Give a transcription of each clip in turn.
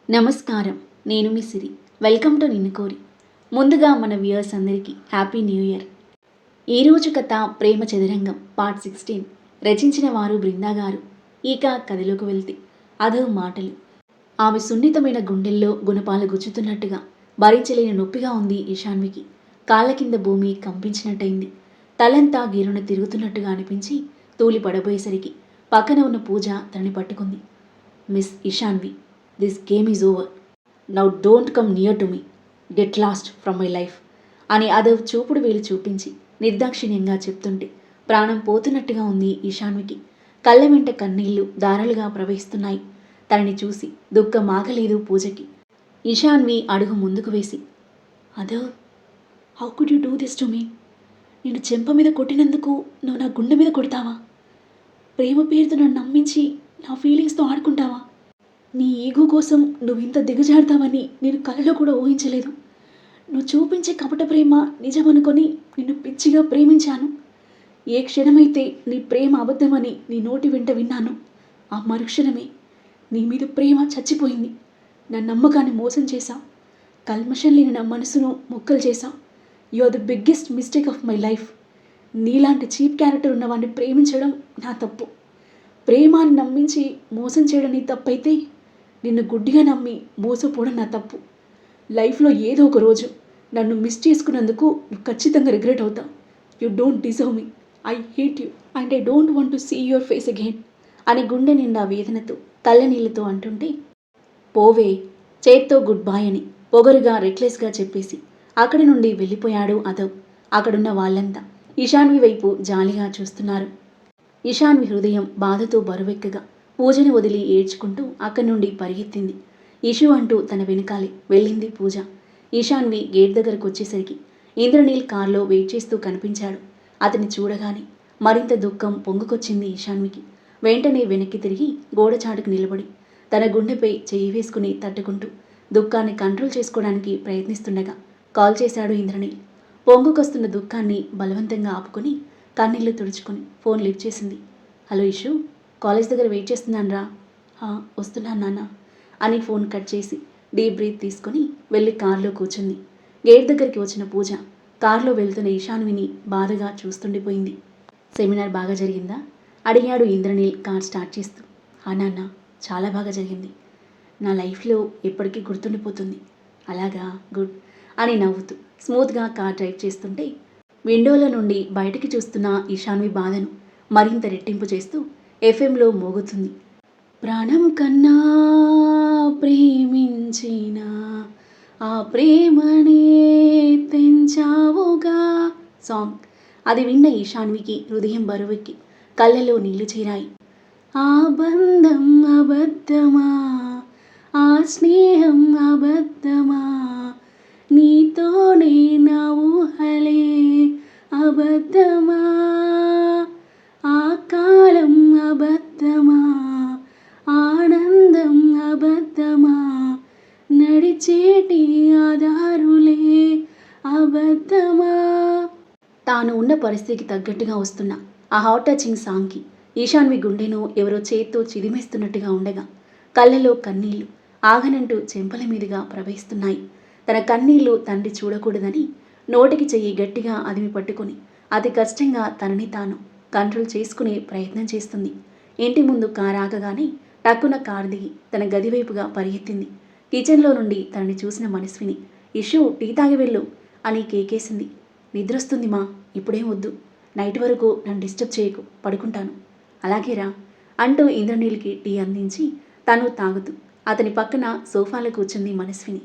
నమస్కారం. నేను మీ సిరి. Welcome to నిన్ను కోరి. ముందుగా మన వ్యూయర్స్ అందరికీ హ్యాపీ న్యూ ఇయర్. ఈరోజు కథ ప్రేమ చదురంగం పార్ట్ 16. రచించిన వారు బృందా గారు. ఇక కథలోకి వెళ్తే అదో మాటలు. ఆమె సున్నితమైన గుండెల్లో గుణపాలు గుచ్చుతున్నట్టుగా భరించలేని నొప్పిగా ఉంది ఇషాన్వికి. కాళ్ళ కింద భూమి కంపించినట్టయింది. తలంతా గిరున తిరుగుతున్నట్టుగా అనిపించి తూలి పడబోయేసరికి పక్కన ఉన్న పూజ తనని పట్టుకుంది. Miss Ishanvi, this game is over. Now don't come near to me. Get lost from my life అని అదవ్ చూపుడు వేలు చూపించి నిర్దాక్షిణ్యంగా చెప్తుంటే ప్రాణం పోతున్నట్టుగా ఉంది ఈశాన్వికి. కళ్ళ వెంట కన్నీళ్లు దారాలుగా ప్రవహిస్తున్నాయి. తనని చూసి దుఃఖం ఆగలేదు పూజకి. ఈశాన్వి అడుగు ముందుకు వేసి, అదవ్, how could you do this to me? నేను చెంప మీద కొట్టినందుకు నువ్వు నా గుండె మీద కొడతావా? ప్రేమ పేరుతో నన్ను నమ్మించి నా ఫీలింగ్స్తో ఆడుకుంటావా? నీ ఈగో కోసం నువ్వు ఇంత దిగజారుతావని నేను కలలో కూడా ఊహించలేదు. నువ్వు చూపించే కపట ప్రేమ నిజమనుకొని నిన్ను పిచ్చిగా ప్రేమించాను. ఏ క్షణమైతే నీ ప్రేమ అబద్ధమని నీ నోటి వెంట విన్నాను, ఆ మరుక్షణమే నీ మీద ప్రేమ చచ్చిపోయింది. నా నమ్మకాన్ని మోసం చేశావు. కల్మషం లేని నా మనసును మొక్కలు చేశావు. You are the biggest mistake of my life. నీలాంటి చీప్ క్యారెక్టర్ ఉన్నవాడిని ప్రేమించడం నా తప్పు. ప్రేమాన్ని నమ్మించి మోసం చేయడం నీ తప్పైతే నిన్ను గుడ్డిగా నమ్మి మోసపోవడం నా తప్పు. లైఫ్లో ఏదో ఒక రోజు నన్ను మిస్ చేసుకున్నందుకు నువ్వు ఖచ్చితంగా రిగ్రెట్ అవుతావు. You don't deserve me. I hate you and I don't want to see your face again అని గుండె నిండా వేదనతో కళ్ళనీళ్లతో అంటుంటే, పోవే, చేత్తో గుడ్ బాయ్ అని పొగరుగా రెక్లెస్గా చెప్పేసి అక్కడి నుండి వెళ్ళిపోయాడు అదవ్. అక్కడున్న వాళ్ళంతా ఇషాన్వి వైపు జాలిగా చూస్తున్నారు. ఇషాన్వి హృదయం బాధతో బరువెక్కగా పూజని వదిలి ఏడ్చుకుంటూ అక్కడి నుండి పరిగెత్తింది. ఇషు అంటూ తన వెనుకాలే వెళ్ళింది పూజ. ఈశాన్వి గేట్ దగ్గరకు వచ్చేసరికి ఇంద్రనీల్ కారులో వెయిట్ చేస్తూ కనిపించాడు. అతన్ని చూడగానే మరింత దుఃఖం పొంగుకొచ్చింది ఈశాన్వికి. వెంటనే వెనక్కి తిరిగి గోడచాటుకు నిలబడి తన గుండెపై చెయ్యి వేసుకుని తట్టుకుంటూ దుఃఖాన్ని కంట్రోల్ చేసుకోవడానికి ప్రయత్నిస్తుండగా కాల్ చేశాడు ఇంద్రనీల్. పొంగుకొస్తున్న దుఃఖాన్ని బలవంతంగా ఆపుకొని కన్నీళ్లు తుడుచుకొని ఫోన్ లిఫ్ట్ చేసింది. హలో ఇషు, కాలేజ్ దగ్గర వెయిట్ చేస్తున్నాను రా. వస్తున్నాను నాన్న అని ఫోన్ కట్ చేసి డీప్ బ్రీత్ తీసుకొని వెళ్ళి కారులో కూర్చుంది. గేట్ దగ్గరికి వచ్చిన పూజ కారులో వెళ్తున్న ఈశాన్విని బాధగా చూస్తుండిపోయింది. సెమినార్ బాగా జరిగిందా అడిగాడు ఇంద్రనీల్ కార్ స్టార్ట్ చేస్తూ. నాన్న, చాలా బాగా జరిగింది. నా లైఫ్లో ఎప్పటికీ గుర్తుండిపోతుంది. అలాగా, గుడ్ అని నవ్వుతూ స్మూత్గా కార్ డ్రైవ్ చేస్తుంటే విండోలో నుండి బయటికి చూస్తున్న ఈశాన్వి బాధను మరింత రెట్టింపు చేస్తూ ఎఫ్ఎంలో మోగుతుంది. ప్రాణం కన్నా ప్రేమించిన ఆ ప్రేమనే తెంచావుగా సాంగ్. అది విన్న ఈశాన్వికి హృదయం బరువెక్కి కళ్ళలో నీళ్లు చేరాయి. ఆ బంధం అబద్ధమా, ఆ స్నేహం అబద్ధమా, నీతోనే నా ఊహలే అబద్ధమా, ఆ కాలం అబద్ధమా, ఆనందం అబద్ధమా, నడిచేటి ఆధారులే అబద్ధమా. తాను ఉన్న పరిస్థితికి తగ్గట్టుగా వస్తున్న ఆ హార్ట్ టచింగ్ సాంగ్కి ఈశాన్వి గుండెను ఎవరో చేత్తో చిదిమేస్తున్నట్టుగా ఉండగా కళ్ళలో కన్నీళ్లు ఆగనంటూ చెంపల మీదుగా ప్రవహిస్తున్నాయి. తన కన్నీళ్లు తండ్రి చూడకూడదని నోటికి చెయ్యి గట్టిగా అదిమి పట్టుకొని అతి కష్టంగా తనని తాను కంట్రోల్ చేసుకునే ప్రయత్నం చేస్తుంది. ఇంటి ముందు కారు ఆగగానే టక్కున కారు దిగి తన గది వైపుగా పరిగెత్తింది. కిచెన్లో నుండి తనని చూసిన మనస్విని, ఇషు టీ తాగి వెళ్ళు అని కేకేసింది. నిద్రొస్తుంది మా, ఇప్పుడేం వద్దు. నైట్ వరకు నన్ను డిస్టర్బ్ చేయకు, పడుకుంటాను. అలాగేరా అంటూ ఇంద్రనీల్కి టీ అందించి తను తాగుతూ అతని పక్కన సోఫాలో కూర్చుంది మనస్విని.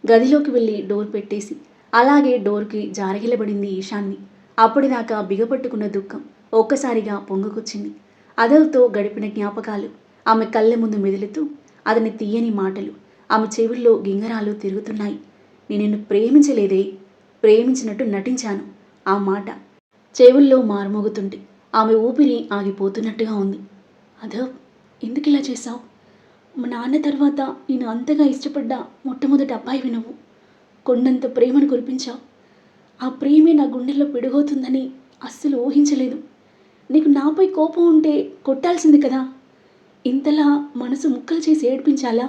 గదిలోకి వెళ్ళి డోర్ పెట్టేసి అలాగే డోర్కి జారగిలబడింది ఈశాన్వి. అప్పటిదాకా బిగపట్టుకున్న దుఃఖం ఒక్కసారిగా పొంగుకొచ్చింది. అదవ్తో గడిపిన జ్ఞాపకాలు ఆమె కళ్ళ ముందు మెదులుతూ అతని తీయని మాటలు ఆమె చెవుల్లో గింగరాలు తిరుగుతున్నాయి. నేను నిన్ను ప్రేమించలేదే, ప్రేమించినట్టు నటించాను. ఆ మాట చెవుల్లో మారుమోగుతుంటే ఆమె ఊపిరి ఆగిపోతున్నట్టుగా ఉంది. అదవ్, ఎందుకు ఇలా చేశావు? మా నాన్న తర్వాత నేను అంతగా ఇష్టపడ్డ మొట్టమొదటి అబ్బాయివి నువ్వు. కొండంత ప్రేమను కురిపించావు. ఆ ప్రేమే నా గుండెల్లో పిడుగవుతుందని అస్సలు ఊహించలేదు. నీకు నాపై కోపం ఉంటే కొట్టాల్సింది కదా. ఇంతలా మనసు ముక్కలు చేసి ఏడ్పించాలా?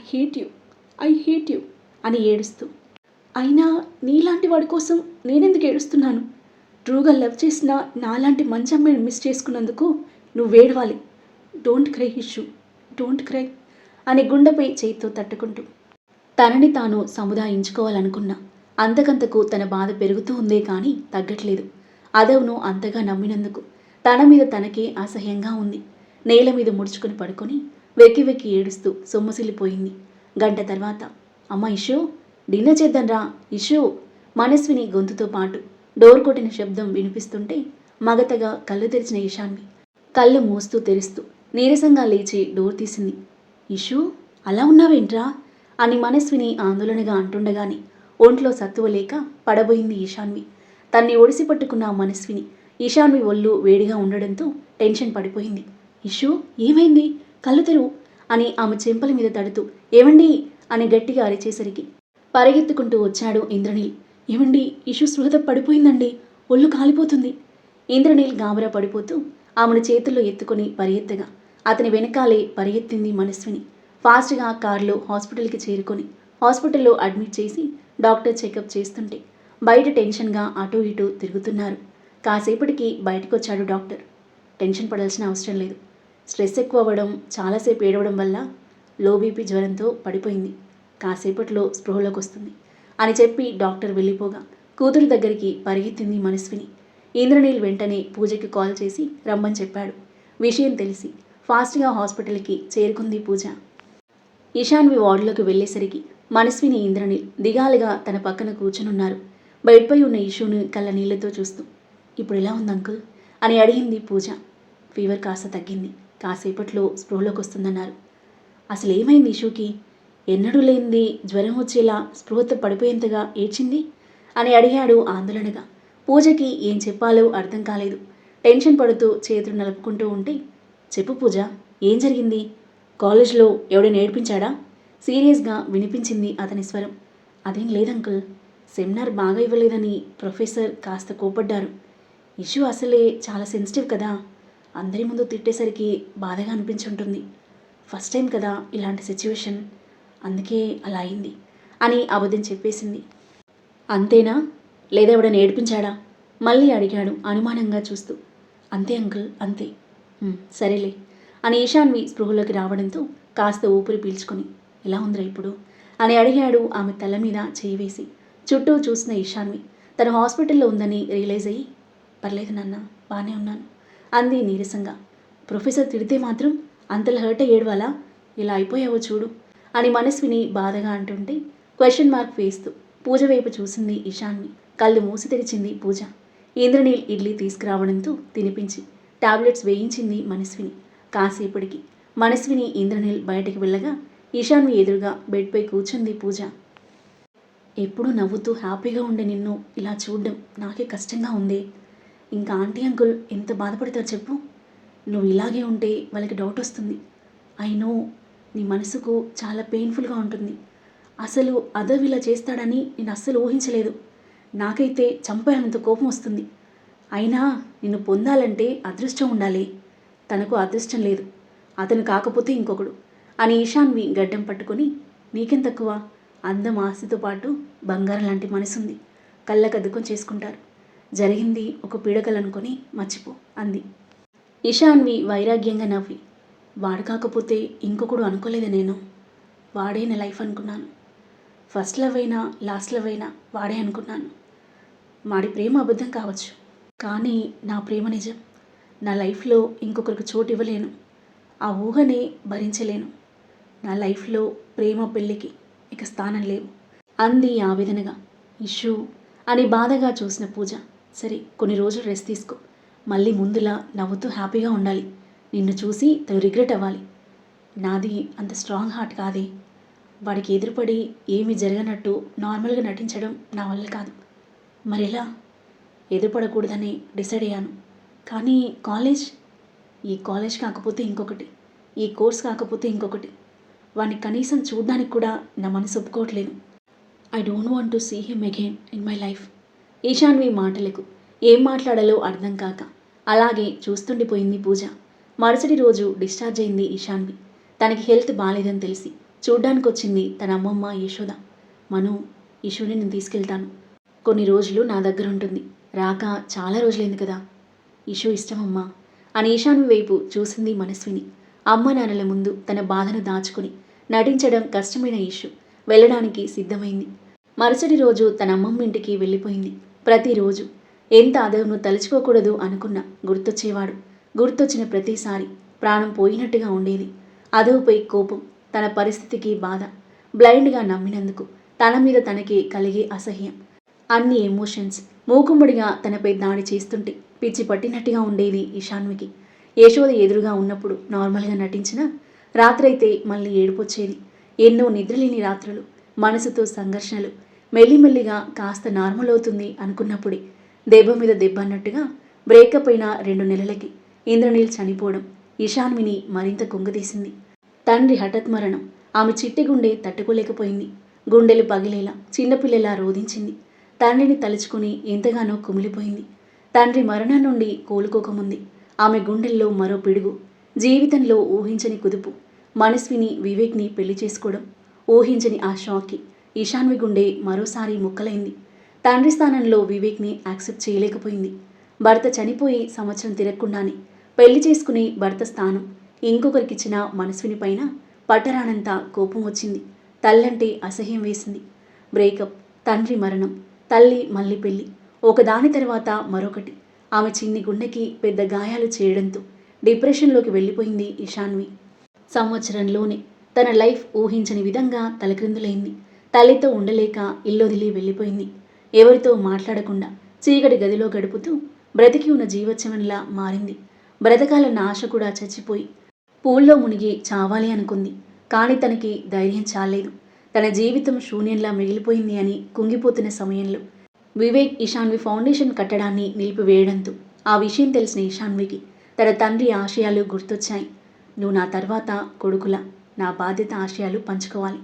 Hate you, I hate you అని ఏడుస్తూ. అయినా నీలాంటి వాడి కోసం నేనెందుకు ఏడుస్తున్నాను? ట్రూగా లవ్ చేసిన నాలాంటి మంచి అమ్మాయిని మిస్ చేసుకున్నందుకు నువ్వేడవాలి. Don't cry Ishu, don't cry అని గుండెపై చేతితో తట్టుకుంటూ తనని తాను సముదాయించుకోవాలనుకున్నా అంతకంతకు తన బాధ పెరుగుతూ ఉందే కానీ తగ్గట్లేదు. అదవును అంతగా నమ్మినందుకు తన మీద తనకే అసహ్యంగా ఉంది. నేల మీద ముడుచుకుని పడుకొని వెక్కి వెక్కి ఏడుస్తూ సొమ్మసిల్లిపోయింది. గంట తర్వాత, అమ్మ ఇషు, డిన్నర్ చేద్దాంరా ఇషు. మనస్విని గొంతుతో పాటు డోర్ కొట్టిన శబ్దం వినిపిస్తుంటే మగతగా కళ్ళు తెరిచిన ఇషాన్వి కళ్ళు మూస్తూ తెరుస్తూ నీరసంగా లేచి డోర్ తీసింది. ఇషు, అలా ఉన్నావేంట్రా అని మనస్విని ఆందోళనగా అంటుండగానే ఒంట్లో సత్తువ లేక పడబోయింది ఈశాన్వి. తన్ని ఒడిసి పట్టుకున్న మనస్విని ఈశాన్వి ఒళ్ళు వేడిగా ఉండడంతో టెన్షన్ పడిపోయింది. ఇషు, ఏమైంది? కళ్ళు తెరువు అని ఆమె చెంపల మీద తడుతూ ఏమండి అని గట్టిగా అరిచేసరికి పరిగెత్తుకుంటూ వచ్చాడు ఇంద్రనీల్. ఏమండి, ఇషు స్పృహత పడిపోయిందండి, ఒళ్ళు కాలిపోతుంది. ఇంద్రనీల్ గాబరా పడిపోతూ ఆమెను చేతుల్లో ఎత్తుకొని పరిగెత్తగా అతని వెనకాలే పరిగెత్తింది మనస్విని. ఫాస్ట్గా కారులో హాస్పిటల్కి చేరుకొని హాస్పిటల్లో అడ్మిట్ చేసి డాక్టర్ చెకప్ చేస్తుంటే బయట టెన్షన్గా అటూ ఇటూ తిరుగుతున్నారు. కాసేపటికి బయటకొచ్చాడు డాక్టర్. టెన్షన్ పడాల్సిన అవసరం లేదు. స్ట్రెస్ ఎక్కువ అవ్వడం, చాలాసేపు ఏడవడం వల్ల లో బీపీ జ్వరంతో పడిపోయింది. కాసేపట్లో స్పృహలోకి వస్తుంది అని చెప్పి డాక్టర్ వెళ్ళిపోగా కూతురు దగ్గరికి పరిగెత్తింది మనస్విని. ఇంద్రనీల్ వెంటనే పూజకి కాల్ చేసి రమ్మని చెప్పాడు. విషయం తెలిసి ఫాస్ట్గా హాస్పిటల్కి చేరుకుంది పూజ. ఈశాన్వి వార్డులోకి వెళ్ళేసరికి మనస్విని ఇంద్రనీల్ దిగాలుగా తన పక్కన కూర్చునున్నారు. బెడ్పై ఉన్న ఇషుని కళ్ళ నీళ్లతో చూస్తూ, ఇప్పుడు ఎలా ఉంది అంకుల్ అని అడిగింది పూజ. ఫీవర్ కాస్త తగ్గింది, కాసేపట్లో స్పృహలోకి వస్తుందన్నారు. అసలు ఏమైంది ఇషుకి? ఎన్నడూ లేనిది జ్వరం వచ్చేలా స్పృహతో పడిపోయేంతగా ఏడ్చింది అని అడిగాడు ఆందోళనగా. పూజకి ఏం చెప్పాలో అర్థం కాలేదు. టెన్షన్ పడుతూ చేతులు నలుపుకుంటూ ఉంటే, చెప్పు పూజ, ఏం జరిగింది? కాలేజ్లో ఎవడైనా ఏడ్పించాడా? సీరియస్గా వినిపించింది అతని స్వరం. అదేం లేదంకుల్, సెమినార్ బాగా ఇవ్వలేదని ప్రొఫెసర్ కాస్త కోపడ్డారు. ఇష్యూ అసలే చాలా సెన్సిటివ్ కదా, అందరి ముందు తిట్టేసరికి బాధగా అనిపించుంటుంది. ఫస్ట్ టైం కదా ఇలాంటి సిచ్యువేషన్, అందుకే అలా అయింది అని అబద్ధం చెప్పేసింది. అంతేనా, లేదా ఎవడైనా ఏడిపించాడా మళ్ళీ అడిగాడు అనుమానంగా చూస్తూ. అంతే అంకుల్, అంతే. సరేలే అని ఈశాన్వి స్పృహలోకి రావడంతో కాస్త ఊపిరి పీల్చుకొని, ఎలా ఉందిరా ఇప్పుడు అని అడిగాడు ఆమె తల మీద చేయి వేసి. చుట్టూ చూసిన ఈశాన్వి తను హాస్పిటల్లో ఉందని రియలైజ్ అయ్యి, పర్లేదు నాన్న, బాగానే ఉన్నాను అంది నీరసంగా. ప్రొఫెసర్ తిడితే మాత్రం అంతలా హర్ట్ అయ్యేవాలా? ఇలా అయిపోయావో చూడు అని మనస్విని బాధగా అంటుంటే క్వశ్చన్ మార్క్ వేస్తూ పూజ వైపు చూసింది ఈశాన్వి. కళ్ళు మూసి తెరిచింది పూజ. ఇంద్రనీల్ ఇడ్లీ తీసుకురావడంతో తినిపించి టాబ్లెట్స్ వేయించింది మనస్విని. కాసేపటికి మనస్విని ఇంద్రనీల్ బయటికి వెళ్ళగా ఈశాన్వి ఎదురుగా బెడ్పై కూర్చుంది పూజ. ఎప్పుడూ నవ్వుతూ హ్యాపీగా ఉండే నిన్ను ఇలా చూడడం నాకే కష్టంగా ఉంది. ఇంకా ఆంటీ అంకుల్ ఎంత బాధపడతారు చెప్పు? నువ్వు ఇలాగే ఉంటే వాళ్ళకి డౌట్ వస్తుంది. ఐ నో, నీ మనసుకు చాలా పెయిన్ఫుల్గా ఉంటుంది. అసలు అదవ్ ఇలా చేస్తాడని నేను అస్సలు ఊహించలేదు. నాకైతే చంపేయాలంత కోపం వస్తుంది. అయినా నిన్ను పొందాలంటే అదృష్టం ఉండాలి. తనకు అదృష్టం లేదు, అతను కాకపోతే ఇంకొకడు అని ఈశాన్వి గడ్డం పట్టుకొని, నీకెం తక్కువ, అందం ఆస్తితో పాటు బంగారం లాంటి మనసుంది, కళ్ళకద్దుకొని చేసుకుంటారు. జరిగింది ఒక పీడకలనుకొని మర్చిపో అంది. ఈశాన్వి వైరాగ్యంగా నవ్వి, వాడు కాకపోతే ఇంకొకడు అనుకోలేదు నేను. వాడే నా లైఫ్ అనుకున్నాను. ఫస్ట్ లవ్ అయినా లాస్ట్ లవ్ అయినా వాడే అనుకున్నాను. వాడి ప్రేమ అబద్ధం కావచ్చు, కానీ నా ప్రేమ నిజం. నా లైఫ్లో ఇంకొకరికి చోటు ఇవ్వలేను, ఆ ఊహనే భరించలేను. నా లైఫ్లో ప్రేమ పెళ్ళికి ఇక స్థానం లేవు అంది ఆవేదనగా. ఇష్యూ అని బాధగా చూసిన పూజ, సరే కొన్ని రోజులు రెస్ట్ తీసుకో, మళ్ళీ ముందులా నవ్వుతూ హ్యాపీగా ఉండాలి. నిన్ను చూసి తను రిగ్రెట్ అవ్వాలి. నాది అంత స్ట్రాంగ్ హార్ట్ కాదే. వాడికి ఎదురుపడి ఏమీ జరగనట్టు నార్మల్గా నటించడం నా వల్ల కాదు. మరెలా? ఎదురుపడకూడదని డిసైడ్ అయ్యాను. కానీ ఈ కాలేజ్ కాకపోతే ఇంకొకటి, ఈ కోర్స్ కాకపోతే ఇంకొకటి, వాడిని కనీసం చూడడానికి కూడా నా మనసు ఒప్పుకోవట్లేదు. I don't want to see him again in my life. Eshanvi మాటలకు ఏం మాట్లాడాలో అర్థం కాక అలాగే చూస్తుండిపోయింది పూజ. మరుసటి రోజు డిశ్చార్జ్ అయింది ఈశాన్వి. తనకి హెల్త్ బాగాలేదని తెలిసి చూడ్డానికొచ్చింది తన అమ్మమ్మ యశోద. మను, ఇషుని నేను తీసుకెళ్తాను. కొన్ని రోజులు నా దగ్గర ఉంటుంది. రాక చాలా రోజులైంది కదా. ఇషు ఇష్టమమ్మా అని ఈశాన్వి వైపు చూసింది మనస్విని. అమ్మ నాన్నల ముందు తన బాధను దాచుకుని నటించడం కష్టమైన ఇషు వెళ్ళడానికి సిద్ధమైంది. మరుసటి రోజు తన అమ్మమ్మ ఇంటికి వెళ్ళిపోయింది. ప్రతిరోజు ఎంత అదవును తలుచుకోకూడదు అనుకున్నా గుర్తొచ్చేవాడు. గుర్తొచ్చిన ప్రతిసారి ప్రాణం పోయినట్టుగా ఉండేది. అదవుపై కోపం, తన పరిస్థితికి బాధ, బ్లైండ్గా నమ్మినందుకు తన మీద తనకి కలిగే అసహ్యం, అన్ని ఎమోషన్స్ మూకుమ్మడిగా తనపై దాడి చేస్తుంటే పిచ్చి పట్టినట్టుగా ఉండేది ఈశాన్వికి. యశోద ఎదురుగా ఉన్నప్పుడు నార్మల్గా నటించినా రాత్రైతే మళ్ళీ ఏడుపొచ్చేది. ఎన్నో నిద్రలేని రాత్రులు, మనసుతో సంఘర్షణలు. మెల్లిమెల్లిగా కాస్త నార్మల్ అవుతుంది అనుకున్నప్పుడే దెబ్బ మీద దెబ్బ అన్నట్టుగా బ్రేకప్ అయిన 2 నెలలకి ఇంద్రనీల్ చనిపోవడం ఈశాన్విని మరింత కుంగదీసింది. తండ్రి హఠాత్ మరణం ఆమె చిట్టి గుండె తట్టుకోలేకపోయింది. గుండెలు పగిలేలా చిన్నపిల్లలా రోధించింది. తండ్రిని తలుచుకుని ఎంతగానో కుమిలిపోయింది. తండ్రి మరణం నుండి కోలుకోకముందే ఆమె గుండెల్లో మరో పిడుగు, జీవితంలో ఊహించని కుదుపు. మనస్విని వివేక్ని పెళ్లి చేసుకోవడం. ఊహించని ఆ షాక్కి ఈశాన్వి గుండె మరోసారి ముక్కలైంది. తండ్రి స్థానంలో వివేక్ని యాక్సెప్ట్ చేయలేకపోయింది. భర్త చనిపోయి సంవత్సరం తిరగకుండానే పెళ్లి చేసుకుని భర్త స్థానం ఇంకొకరికిచ్చిన మనస్విని పైన పట్టరానంత కోపం వచ్చింది. తల్లంటే అసహ్యం వేసింది. బ్రేకప్, తండ్రి మరణం, తల్లి మళ్ళీ పెళ్లి, ఒకదాని తర్వాత మరొకటి. ఆమె చిన్ని గుండెకి పెద్ద గాయాలు చేయడంతో డిప్రెషన్లోకి వెళ్ళిపోయింది ఈశాన్వి. సంవత్సరంలోనే తన లైఫ్ ఊహించని విధంగా తలక్రిందులైంది. తల్లితో ఉండలేక ఇల్లొదిలి వెళ్ళిపోయింది. ఎవరితో మాట్లాడకుండా చీకటి గదిలో గడుపుతూ బ్రతికి ఉన్న జీవోత్సవంలా మారింది. బ్రతకాలన్న ఆశ కూడా చచ్చిపోయి పూల్లో మునిగి చావాలి అనుకుంది. కానీ తనకి ధైర్యం చాలేదు. తన జీవితం శూన్యంలా మిగిలిపోయింది అని కుంగిపోతున్న సమయంలో వివేక్ ఈశాన్వి ఫౌండేషన్ కట్టడాన్ని నిలిపివేయడంతో ఆ విషయం తెలిసిన ఈశాన్వికి తన తండ్రి ఆశయాలు గుర్తొచ్చాయి. నువ్వు నా తర్వాత కొడుకులా నా బాధ్యత, ఆశయాలు పంచుకోవాలి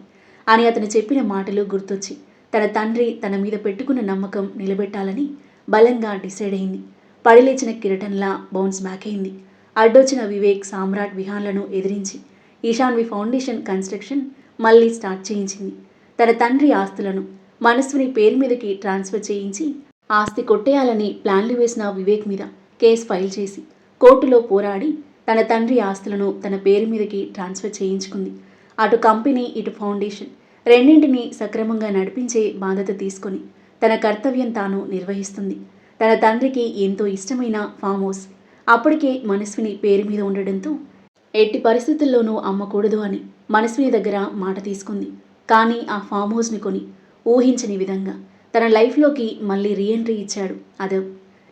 అని అతను చెప్పిన మాటలు గుర్తొచ్చి తన తండ్రి తన మీద పెట్టుకున్న నమ్మకం నిలబెట్టాలని బలంగా డిసైడ్ అయింది. పడిలేచిన కిరటంలా బౌన్స్ బ్యాక్ అయింది. అడ్డొచ్చిన వివేక్, సామ్రాట్, విహాన్లను ఎదిరించి ఈశాన్వి ఫౌండేషన్ కన్స్ట్రక్షన్ మళ్ళీ స్టార్ట్ చేయించింది. తన తండ్రి ఆస్తులను మనస్విని పేరు మీదకి ట్రాన్స్ఫర్ చేయించి ఆస్తి కొట్టేయాలని ప్లాన్లు వేసిన వివేక్ మీద కేసు ఫైల్ చేసి కోర్టులో పోరాడి తన తండ్రి ఆస్తులను తన పేరు మీదకి ట్రాన్స్ఫర్ చేయించుకుంది. అటు కంపెనీ, ఇటు ఫౌండేషన్ రెండింటినీ సక్రమంగా నడిపించే బాధ్యత తీసుకొని తన కర్తవ్యం తాను నిర్వహిస్తుంది. తన తండ్రికి ఎంతో ఇష్టమైన ఫామ్ హౌస్ అప్పటికే మనస్విని పేరు మీద ఉండడంతో ఎట్టి పరిస్థితుల్లోనూ అమ్మకూడదు అని మనస్విని దగ్గర మాట తీసుకుంది. కానీ ఆ ఫామ్ హౌస్ని కొని ఊహించని విధంగా తన లైఫ్లోకి మళ్ళీ రీఎంట్రీ ఇచ్చాడు అదవ్.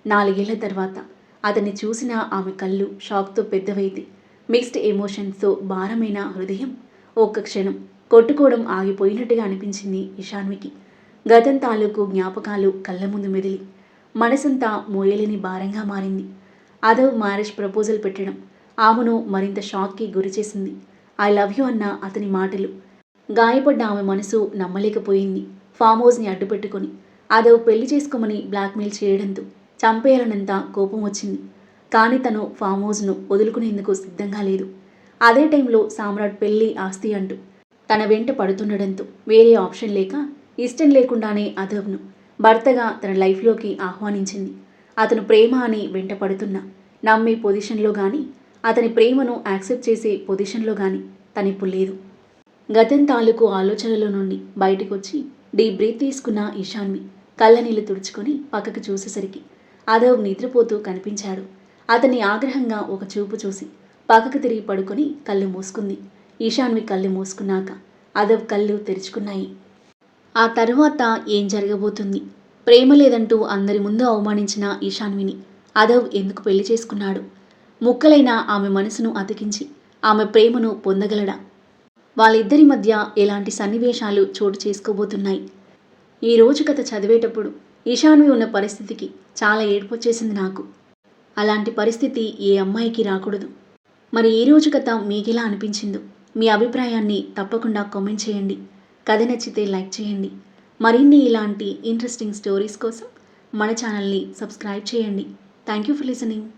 4 ఏళ్ల తర్వాత అతన్ని చూసిన ఆమె కళ్ళు షాక్తో పెద్దవైతే మిక్స్డ్ ఎమోషన్స్తో భారమైన హృదయం ఒక్క క్షణం కొట్టుకోవడం ఆగిపోయినట్టుగా అనిపించింది ఈశాన్వికి. గతం తాలూకు జ్ఞాపకాలు కళ్ళ ముందు మెదిలి మనసంతా మోయలేని భారంగా మారింది. అదవ్ మ్యారేజ్ ప్రపోజల్ పెట్టడం ఆమెను మరింత షాక్కి గురిచేసింది. ఐ లవ్ యూ అన్న అతని మాటలు గాయపడ్డ ఆమె మనసు నమ్మలేకపోయింది. ఫామ్ హౌస్ని అడ్డుపెట్టుకొని అదవ్ పెళ్లి చేసుకోమని బ్లాక్మెయిల్ చేయడంతో చంపేయాలనంత కోపం వచ్చింది. కానీ తను ఫామ్ హౌస్ను వదులుకునేందుకు సిద్ధంగా లేదు. అదే టైంలో సామ్రాట్ పెళ్లి, ఆస్తి అంటూ తన వెంట పడుతుండడంతో వేరే ఆప్షన్ లేక ఇష్టం లేకుండానే అదవ్ను భర్తగా తన లైఫ్లోకి ఆహ్వానించింది. అతను ప్రేమ అని వెంట పడుతున్నా నమ్మే పొజిషన్లో కానీ అతని ప్రేమను యాక్సెప్ట్ చేసే పొజిషన్లో కానీ తనిప్పుడు లేదు. గతం తాలూకు ఆలోచనల నుండి బయటకొచ్చి డీప్ బ్రీత్ తీసుకున్న ఈశాన్వి కళ్ళనీళ్లు తుడుచుకొని పక్కకు చూసేసరికి అదవ్ నిద్రపోతూ కనిపించాడు. అతన్ని ఆగ్రహంగా ఒక చూపు చూసి పక్కకు తిరిగి పడుకొని కళ్ళు మూసుకుంది. ఈశాన్వి కళ్ళు మూసుకున్నాక అదవ్ కళ్ళు తెరుచుకున్నాయి. ఆ తరువాత ఏం జరగబోతుంది? ప్రేమ లేదంటూ అందరి ముందు అవమానించిన ఈశాన్విని అదవ్ ఎందుకు పెళ్లి చేసుకున్నాడు? ముక్కలైన ఆమె మనసును అతికించి ఆమె ప్రేమను పొందగలడా? వాళ్ళిద్దరి మధ్య ఎలాంటి సన్నివేశాలు చోటు చేసుకోబోతున్నాయి? ఈ రోజు కథ చదివేటప్పుడు ఈశాన్వి ఉన్న పరిస్థితికి చాలా ఏడుపొచ్చేసింది నాకు. అలాంటి పరిస్థితి ఏ అమ్మాయికి రాకూడదు. మరి ఈ రోజు కథ మీకెలా అనిపించిందో మీ అభిప్రాయాన్ని తప్పకుండా కామెంట్ చేయండి. కథ నచ్చితే లైక్ చేయండి. మరిన్ని ఇలాంటి ఇంట్రెస్టింగ్ స్టోరీస్ కోసం మన ఛానల్ని సబ్స్క్రైబ్ చేయండి. Thank you for listening.